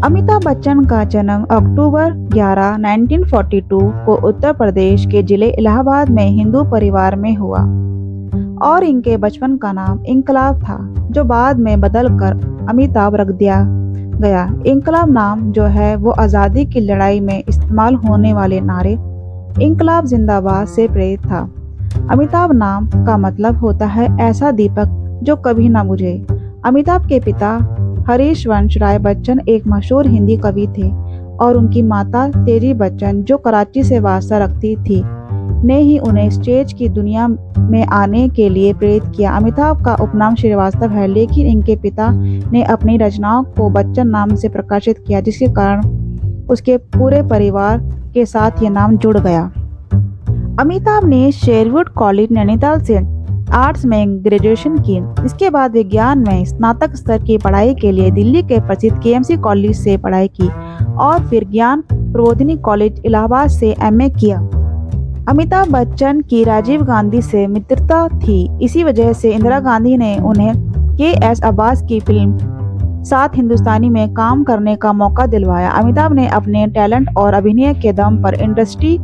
अमिताभ बच्चन का जन्म अक्टूबर 11, 1942 को उत्तर प्रदेश के जिले इलाहाबाद में हिंदू परिवार में हुआ और इनके बचपन का नाम इनकलाब था, जो बाद में बदलकर अमिताभ रख दिया गया। इनकलाब नाम जो है वो आज़ादी की लड़ाई में इस्तेमाल होने वाले नारे इनकलाब जिंदाबाद से प्रेरित था। अमिताभ नाम का मतलब होता है ऐसा दीपक जो कभी न बुझे। अमिताभ के पिता हरीश वंश राय बच्चन एक मशहूर हिंदी कवि थे और उनकी माता तेजी बच्चन, जो कराची से वास्ता रखती थी, ने ही उन्हें स्टेज की दुनिया में आने के लिए प्रेरित किया। अमिताभ का उपनाम श्रीवास्तव है, लेकिन इनके पिता ने अपनी रचनाओं को बच्चन नाम से प्रकाशित किया, जिसके कारण उसके पूरे परिवार के साथ ये नाम जुड़ गया। अमिताभ ने शेरवुड कॉलेज नैनीताल से आर्ट्स में ग्रेजुएशन की। इसके बाद विज्ञान में स्नातक स्तर की पढ़ाई के लिए दिल्ली के प्रसिद्ध केएमसी कॉलेज से पढ़ाई की और फिर ज्ञान प्रबोधिनी कॉलेज इलाहाबाद से एमए किया। अमिताभ बच्चन की राजीव गांधी से मित्रता थी। इसी वजह से इंदिरा गांधी ने उन्हें के.एस. अब्बास की फिल्म सात हिंदुस्तानी में काम करने का मौका दिलवाया। अमिताभ ने अपने टैलेंट और अभिनय के दम पर इंडस्ट्री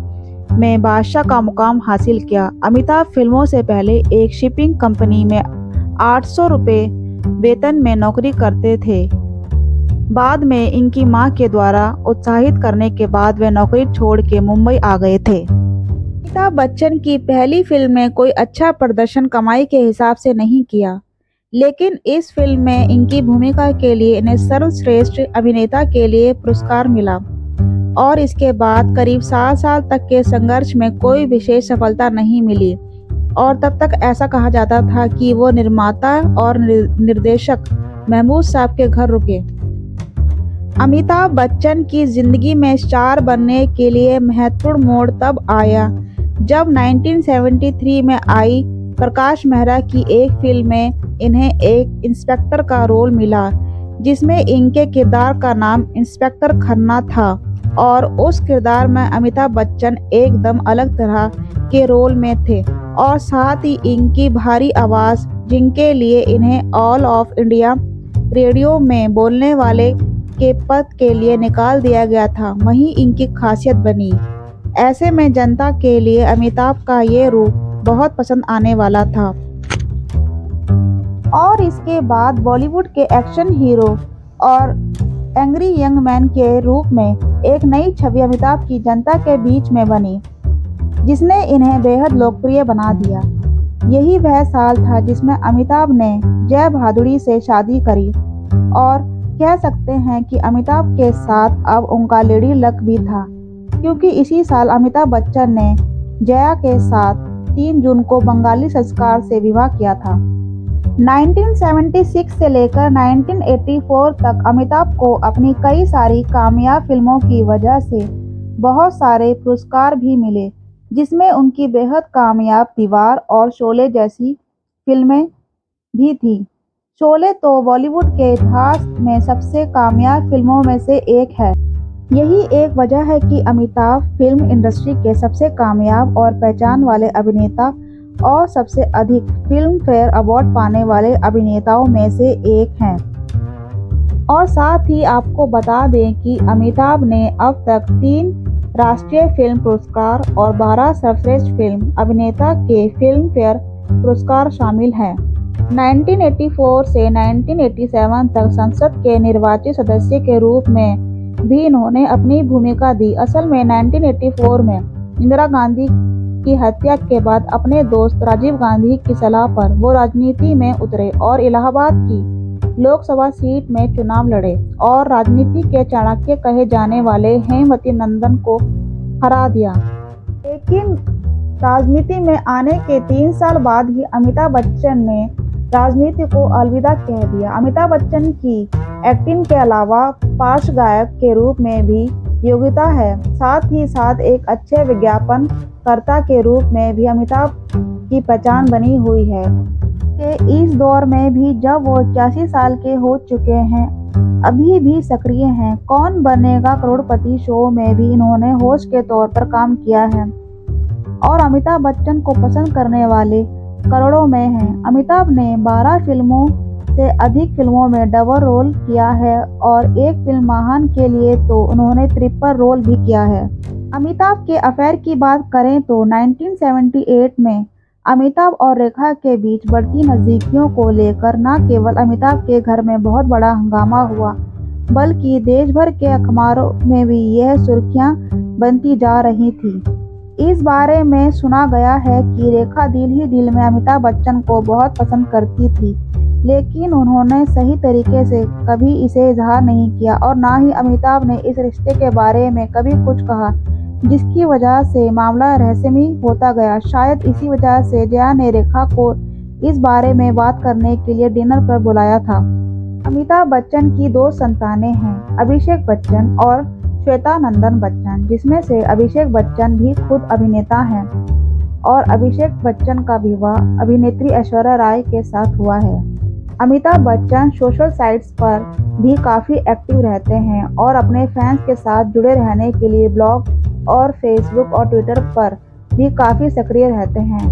में बादशाह का मुकाम हासिल किया। अमिताभ फिल्मों से पहले एक शिपिंग कंपनी में 800 रुपये वेतन में नौकरी करते थे। बाद में इनकी मां के द्वारा उत्साहित करने के बाद वे नौकरी छोड़ के मुंबई आ गए थे। अमिताभ बच्चन की पहली फिल्म में कोई अच्छा प्रदर्शन कमाई के हिसाब से नहीं किया, लेकिन इस फिल्म में इनकी भूमिका के लिए इन्हें सर्वश्रेष्ठ अभिनेता के लिए पुरस्कार मिला और इसके बाद करीब 7 साल तक के संघर्ष में कोई विशेष सफलता नहीं मिली और तब तक ऐसा कहा जाता था कि वो निर्माता और निर्देशक महमूद साहब के घर रुके। अमिताभ बच्चन की जिंदगी में स्टार बनने के लिए महत्वपूर्ण मोड़ तब आया जब 1973 में आई प्रकाश मेहरा की एक फिल्म में इन्हें एक इंस्पेक्टर का रोल मिला, जिसमें इनके किरदार का नाम इंस्पेक्टर खन्ना था और उस किरदार में अमिताभ बच्चन एकदम अलग तरह के रोल में थे और साथ ही इनकी भारी आवाज़, जिनके लिए इन्हें ऑल ऑफ इंडिया रेडियो में बोलने वाले के पद के लिए निकाल दिया गया था, वहीं इनकी खासियत बनी। ऐसे में जनता के लिए अमिताभ का ये रूप बहुत पसंद आने वाला था और इसके बाद बॉलीवुड के एक्शन हीरो और एंग्री यंग मैन के रूप में एक नई छवि अमिताभ की जनता के बीच में बनी, जिसने इन्हें बेहद लोकप्रिय बना दिया। यही वह साल था जिसमें अमिताभ ने जया भादुड़ी से शादी करी और कह सकते हैं कि अमिताभ के साथ अब उनका लेडी लक भी था, क्योंकि इसी साल अमिताभ बच्चन ने जया के साथ 3 जून को बंगाली संस्कार से विवाह किया था। 1976 से लेकर 1984 तक अमिताभ को अपनी कई सारी कामयाब फिल्मों की वजह से बहुत सारे पुरस्कार भी मिले, जिसमें उनकी बेहद कामयाब दीवार और शोले जैसी फिल्में भी थीं। शोले तो बॉलीवुड के इतिहास में सबसे कामयाब फिल्मों में से एक है। यही एक वजह है कि अमिताभ फिल्म इंडस्ट्री के सबसे कामयाब और पहचान वाले अभिनेता और सबसे अधिक फिल्म फेयर अवार्ड पाने वाले अभिनेताओं में से एक हैं। और साथ ही आपको बता दें कि अमिताभ ने अब तक 3 राष्ट्रीय फिल्म पुरस्कार और 12 सर्वश्रेष्ठ फिल्म अभिनेता के फिल्म फेयर पुरस्कार शामिल हैं। 1984 से 1987 तक संसद के निर्वाचित सदस्य के रूप में भी इन्होंने अपनी भूमिका दी। असल में 1984 में इंदिरा गांधी की हत्या के बाद अपने दोस्त राजीव गांधी की सलाह पर वो राजनीति में उतरे और इलाहाबाद की लोकसभा सीट में चुनाव लड़े और राजनीति के चाणक्य कहे जाने वाले हेमवती नंदन को हरा दिया। लेकिन राजनीति में आने के 3 साल बाद ही अमिताभ बच्चन ने राजनीति को अलविदा कह दिया। अमिताभ बच्चन की एक्टिंग के अलावा पार्श्व गायक के रूप में भी योग्यता है, साथ ही साथ एक अच्छे विज्ञापन कर्ता के रूप में भी अमिताभ की पहचान बनी हुई है। इस दौर में भी जब वो 81 साल के हो चुके हैं, अभी भी सक्रिय हैं। कौन बनेगा करोड़पति शो में भी इन्होंने होस्ट के तौर पर काम किया है और अमिताभ बच्चन को पसंद करने वाले करोड़ों में हैं। अमिताभ ने 12 फिल्मों से अधिक फिल्मों में डबल रोल किया है और एक फिल्म महान के लिए तो उन्होंने ट्रिपल रोल भी किया है। अमिताभ के अफेयर की बात करें तो 1978 में अमिताभ और रेखा के बीच बढ़ती नज़दीकियों को लेकर न केवल अमिताभ के घर में बहुत बड़ा हंगामा हुआ, बल्कि देश भर के अखबारों में भी यह सुर्खियां बनती जा रही थी। इस बारे में सुना गया है कि रेखा दिल ही दिल में अमिताभ बच्चन को बहुत पसंद करती थी, लेकिन उन्होंने सही तरीके से कभी इसे इजहार नहीं किया और ना ही अमिताभ ने इस रिश्ते के बारे में कभी कुछ कहा, जिसकी वजह से मामला रहस्यमयी होता गया। शायद इसी वजह से जया ने रेखा को इस बारे में बात करने के लिए डिनर पर बुलाया था। अमिताभ बच्चन की 2 संतानें हैं, अभिषेक बच्चन और श्वेता नंदन बच्चन, जिसमें से अभिषेक बच्चन भी खुद अभिनेता हैं और अभिषेक बच्चन का विवाह अभिनेत्री ऐश्वर्या राय के साथ हुआ है। अमिताभ बच्चन सोशल साइट्स पर भी काफ़ी एक्टिव रहते हैं और अपने फैंस के साथ जुड़े रहने के लिए ब्लॉग और फेसबुक और ट्विटर पर भी काफ़ी सक्रिय रहते हैं।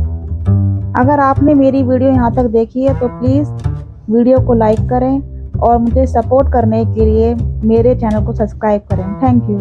अगर आपने मेरी वीडियो यहाँ तक देखी है तो प्लीज़ वीडियो को लाइक करें और मुझे सपोर्ट करने के लिए मेरे चैनल को सब्सक्राइब करें। Thank you.